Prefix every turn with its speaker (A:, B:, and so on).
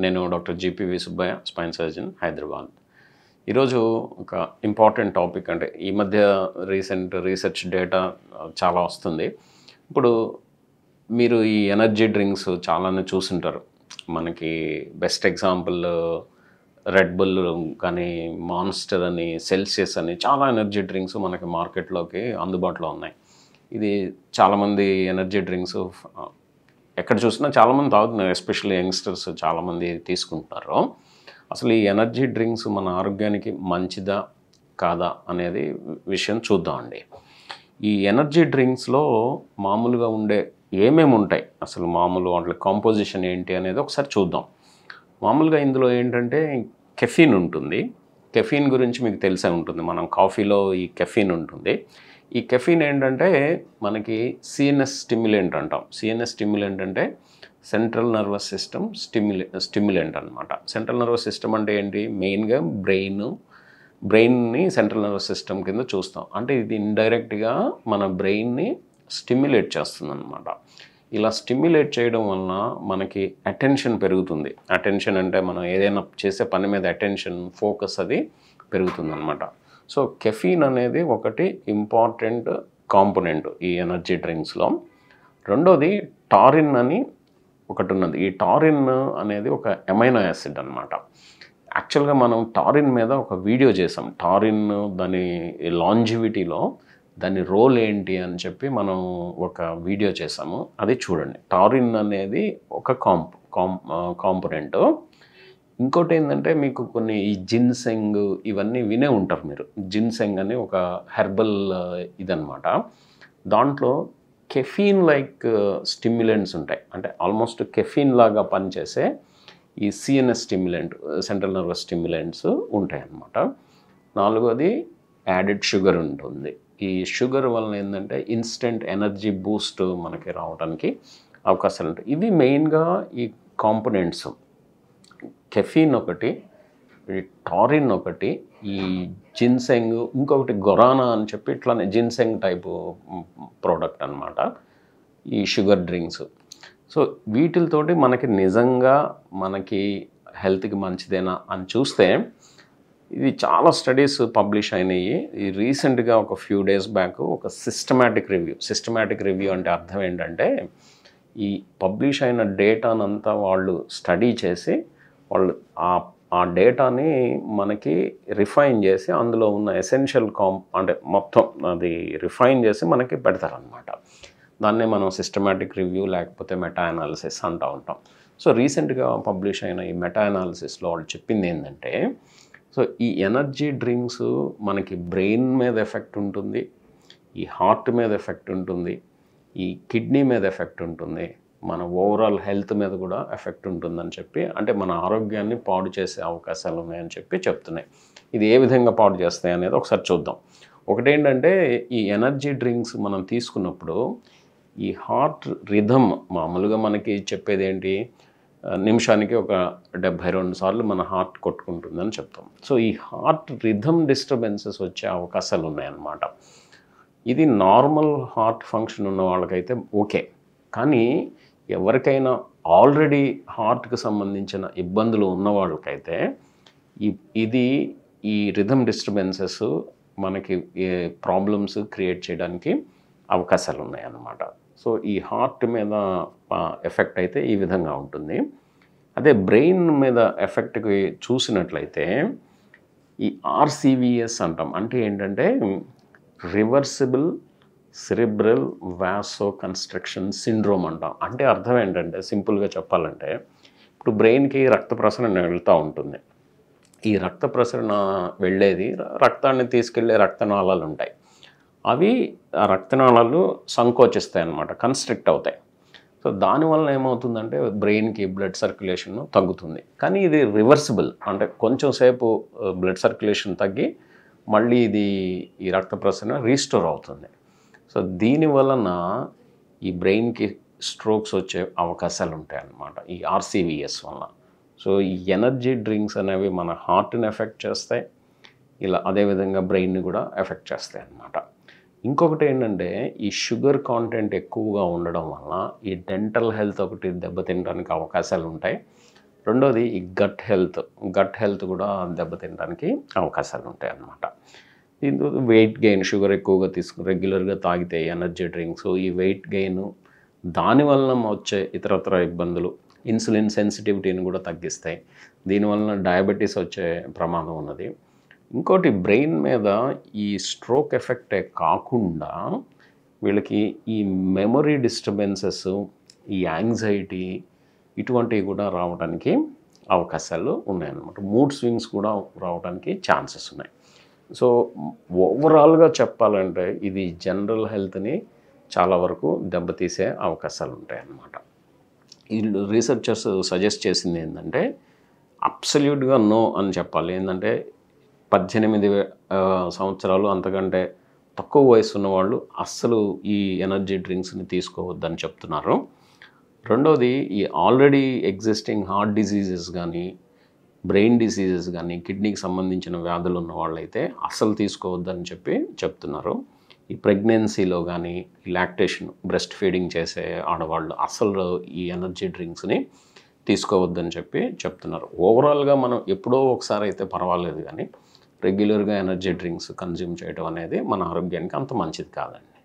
A: నేను doctor జీపీవి Subbaiah, spine surgeon, Hyderabad. ఈరోజు ఒక ఇంపార్టెంట్ టాపిక్, అంటే ఈ మధ్య రీసెంట్ రీసెర్చ్ డేటా చాలా వస్తుంది. ఇప్పుడు మీరు ఈ ఎనర్జీ డ్రింక్స్ చాలానే చూసుంటారు. మనకి బెస్ట్ ఎగ్జాంపుల్ రెడ్ బుల్ కానీ, మాన్స్టర్ అని, సెల్సియస్ అని చాలా ఎనర్జీ డ్రింక్స్ మనకి మార్కెట్లోకి అందుబాటులో ఉన్నాయి. ఇది చాలామంది ఎనర్జీ డ్రింక్స్ ఎక్కడ చూసినా చాలామంది తాగుతున్నారు, ఎస్పెషల్లీ యంగ్స్టర్స్ చాలామంది తీసుకుంటున్నారు. అసలు ఈ ఎనర్జీ డ్రింక్స్ మన ఆరోగ్యానికి మంచిదా కాదా అనేది విషయం చూద్దామండి. ఈ ఎనర్జీ డ్రింక్స్లో మామూలుగా ఉండే ఏమేమి ఉంటాయి, అసలు మామూలు వాటి కాంపోజిషన్ ఏంటి అనేది ఒకసారి చూద్దాం. మామూలుగా ఇందులో ఏంటంటే కెఫీన్ ఉంటుంది. కెఫీన్ గురించి మీకు తెలిసే ఉంటుంది, మనం కాఫీలో ఈ కెఫీన్ ఉంటుంది. ఈ కెఫీన్ ఏంటంటే మనకి సిఎన్ఎస్ స్టిమ్యులెంట్ అంటాం. సిఎన్ఎస్ స్టిమ్యులెంట్ అంటే సెంట్రల్ నర్వస్ సిస్టమ్ స్టిమ్యులెంట్ అనమాట. సెంట్రల్ నర్వస్ సిస్టమ్ అంటే ఏంటి, మెయిన్గా బ్రెయిన్ని సెంట్రల్ నర్వస్ సిస్టమ్ కింద చూస్తాం. అంటే ఇది ఇండైరెక్ట్గా మన బ్రెయిన్ని స్టిమ్యులేట్ చేస్తుంది అనమాట. ఇలా స్టిమ్యులేట్ చేయడం వలన మనకి అటెన్షన్ పెరుగుతుంది. అటెన్షన్ అంటే మనం ఏదైనా చేసే పని మీద అటెన్షన్, ఫోకస్ అది పెరుగుతుంది అనమాట. సో కెఫీన్ అనేది ఒకటి ఇంపార్టెంట్ కాంపోనెంట్ ఈ ఎనర్జీ డ్రింక్స్లో. రెండోది టారిన్ అని ఒకటి ఉన్నది. ఈ టారిన్ అనేది ఒక అమైనో యాసిడ్ అనమాట. యాక్చువల్గా మనం టారిన్ మీద ఒక వీడియో చేసాం. టారిన్ దాని లాంజివిటీలో దాని రోల్ ఏంటి అని చెప్పి మనం ఒక వీడియో చేసాము, అది చూడండి. టారిన్ అనేది ఒక కాంపోనెంట్. ఇంకోటి ఏంటంటే మీకు కొన్ని ఈ జిన్సెంగ్ ఇవన్నీ వినే ఉంటారు మీరు. జిన్సెంగ్ అని ఒక హెర్బల్ ఇదనమాట. దాంట్లో కెఫీన్ లైక్ స్టిమ్యులెంట్స్ ఉంటాయి. అంటే ఆల్మోస్ట్ కెఫీన్ లాగా పనిచేసే ఈ CNS stimulant, central nervous stimulants ఉంటాయి అన్నమాట. నాలుగోది యాడెడ్ షుగర్ ఉంటుంది. ఈ షుగర్ వలన ఏంటంటే ఇన్స్టెంట్ ఎనర్జీ బూస్ట్ మనకి రావడానికి అవకాశాలు ఉంటాయి. ఇవి మెయిన్గా ఈ కాంపోనెంట్స్. కెఫీన్ ఒకటి, ఈ టారిన్ ఒకటి, ఈ జిన్సెంగ్, ఇంకొకటి గొరానా అని చెప్పి ఇట్లానే జిన్సెంగ్ టైపు ప్రోడక్ట్ అనమాట ఈ షుగర్ డ్రింక్స్. సో వీటితోటి మనకి నిజంగా మనకి హెల్త్కి మంచిదేనా అని చూస్తే ఇది చాలా స్టడీస్ పబ్లిష్ అయినాయి. ఈ రీసెంట్గా ఒక ఫ్యూ డేస్ బ్యాక్ ఒక సిస్టమాటిక్ రివ్యూ అంటే అర్థం ఏంటంటే ఈ పబ్లిష్ అయిన డేటానంతా వాళ్ళు స్టడీ చేసి వాళ్ళు ఆ డేటాని మనకి రిఫైన్ చేసి అందులో ఉన్న ఎసెన్షియల్ అంటే మొత్తం అది రిఫైన్ చేసి మనకి పెడతారనమాట. దాన్నే మనం సిస్టమాటిక్ రివ్యూ లేకపోతే మెటా అనాలిసిస్ అంటూ ఉంటాం. సో రీసెంట్గా పబ్లిష్ అయిన ఈ మెటా అనాలిసిస్లో వాళ్ళు చెప్పింది ఏంటంటే, సో ఈ ఎనర్జీ డ్రింక్స్ మనకి బ్రెయిన్ మీద ఎఫెక్ట్ ఉంటుంది, ఈ హార్ట్ మీద ఎఫెక్ట్ ఉంటుంది, ఈ కిడ్నీ మీద ఎఫెక్ట్ ఉంటుంది, మన ఓవరాల్ హెల్త్ మీద కూడా ఎఫెక్ట్ ఉంటుందని చెప్పి, అంటే మన ఆరోగ్యాన్ని పాడు చేసే అవకాశాలు ఉన్నాయని చెప్పి చెప్తున్నాయి. ఇది ఏ విధంగా పాడు చేస్తాయి అనేది ఒకసారి చూద్దాం. ఒకటేంటంటే ఈ ఎనర్జీ డ్రింక్స్ మనం తీసుకున్నప్పుడు ఈ హార్ట్ రిథమ్, మామూలుగా మనకి చెప్పేది ఏంటి, నిమిషానికి ఒక 72 సార్లు మన హార్ట్ కొట్టుకుంటుందని చెప్తాం. సో ఈ హార్ట్ రిథమ్ డిస్టర్బెన్సెస్ వచ్చే అవకాశాలు ఉన్నాయన్నమాట. ఇది నార్మల్ హార్ట్ ఫంక్షన్ ఉన్న వాళ్ళకైతే ఓకే, కానీ ఎవరికైనా ఆల్రెడీ హార్ట్కి సంబంధించిన ఇబ్బందులు ఉన్న వాళ్ళకైతే ఈ రిథమ్ డిస్టర్బెన్సెస్ మనకి ప్రాబ్లమ్స్ క్రియేట్ చేయడానికి అవకాశాలు ఉన్నాయన్నమాట. సో ఈ హార్ట్ మీద ఎఫెక్ట్ అయితే ఈ విధంగా ఉంటుంది. అదే బ్రెయిన్ మీద ఎఫెక్ట్కి చూసినట్లయితే ఈ ఆర్సివిఎస్ అంటాం. అంటే ఏంటంటే రివర్సిబుల్ సెరిబ్రల్ వాసో కన్స్ట్రక్షన్ సిండ్రోమ్ అంటాం. అంటే అర్థం ఏంటంటే, సింపుల్గా చెప్పాలంటే, ఇప్పుడు బ్రెయిన్కి రక్త ప్రసరణ వెళ్తూ ఉంటుంది. ఈ రక్త ప్రసరణ వెళ్ళేది, రక్తాన్ని తీసుకెళ్లే రక్తనాళాలు ఉంటాయి. అవి ఆ రక్తనాళాలు సంకోచిస్తాయి అన్నమాట, కన్స్ట్రిక్ట్ అవుతాయి. సో దానివల్ల ఏమవుతుందంటే బ్రెయిన్కి బ్లడ్ సర్క్యులేషన్ తగ్గుతుంది. కానీ ఇది రివర్సిబుల్, అంటే కొంచెం సేపు బ్లడ్ సర్క్యులేషన్ తగ్గి మళ్ళీ ఈ రక్త ప్రసరణ రీస్టోర్ అవుతుంది. సో దీని వలన ఈ బ్రెయిన్కి స్ట్రోక్స్ వచ్చే అవకాశాలు ఉంటాయి అన్నమాట, ఈ ఆర్సివిఎస్ వలన. సో ఈ ఎనర్జీ డ్రింక్స్ అనేవి మన హార్ట్ని ఎఫెక్ట్ చేస్తాయి, ఇలా అదేవిధంగా బ్రెయిన్ని కూడా ఎఫెక్ట్ చేస్తాయి అన్నమాట. ఇంకొకటి ఏంటంటే, ఈ షుగర్ కాంటెంట్ ఎక్కువగా ఉండడం వల్ల ఈ డెంటల్ హెల్త్ ఒకటి దెబ్బతినడానికి అవకాశాలు ఉంటాయి. రెండోది ఈ గట్ హెల్త్ కూడా దెబ్బతినడానికి అవకాశాలు ఉంటాయి అన్నమాట. దీంతో వెయిట్ గెయిన్, షుగర్ ఎక్కువగా రెగ్యులర్గా తాగితే ఎనర్జీ డ్రింక్స్, ఈ వెయిట్ గెయిన్ దానివలన వచ్చే ఇతరత్ర ఇబ్బందులు, ఇన్సులిన్ సెన్సిటివిటీని కూడా తగ్గిస్తాయి. దీనివలన డయాబెటీస్ వచ్చే ప్రమాదం ఉన్నది. ఇంకోటి బ్రెయిన్ మీద ఈ స్ట్రోక్ ఎఫెక్టే కాకుండా వీళ్ళకి ఈ మెమొరీ డిస్టర్బెన్సెస్, ఈ యాంగ్జైటీ ఇటువంటివి కూడా రావడానికి అవకాశాలు ఉన్నాయన్నమాట. మూడ్ స్వింగ్స్ కూడా రావడానికి ఛాన్సెస్ ఉన్నాయి. సో ఓవరాల్గా చెప్పాలంటే ఇది జనరల్ హెల్త్ని చాలా వరకు దెబ్బతీసే అవకాశాలు ఉంటాయన్నమాట. ఈ రీసెర్చర్స్ సజెస్ట్ చేసింది ఏంటంటే అబ్సల్యూట్గా నో అని చెప్పాలి. ఏంటంటే 18 సంవత్సరాలు అంతకంటే తక్కువ వయసు ఉన్నవాళ్ళు అస్సలు ఈ ఎనర్జీ డ్రింక్స్ని తీసుకోవద్దని చెప్తున్నారు. రెండోది ఈ ఆల్రెడీ ఎగ్జిస్టింగ్ హార్ట్ డిసీజెస్ కానీ, బ్రెయిన్ డిసీజెస్ కానీ, కిడ్నీకి సంబంధించిన వ్యాధులు ఉన్న వాళ్ళైతే అస్సలు తీసుకోవద్దని చెప్తున్నారు. ఈ ప్రెగ్నెన్సీలో కానీ, ఈ లాక్టేషన్ బ్రెస్ట్ ఫీడింగ్ చేసే ఆడవాళ్ళు అస్సలు ఈ ఎనర్జీ డ్రింక్స్ని తీసుకోవద్దని చెప్తున్నారు. ఓవరాల్గా మనం ఎప్పుడో ఒకసారి అయితే పర్వాలేదు, కానీ రెగ్యులర్గా ఎనర్జీ డ్రింక్స్ కన్జ్యూమ్ చేయడం అనేది మన ఆరోగ్యానికి అంత మంచిది కాదండి.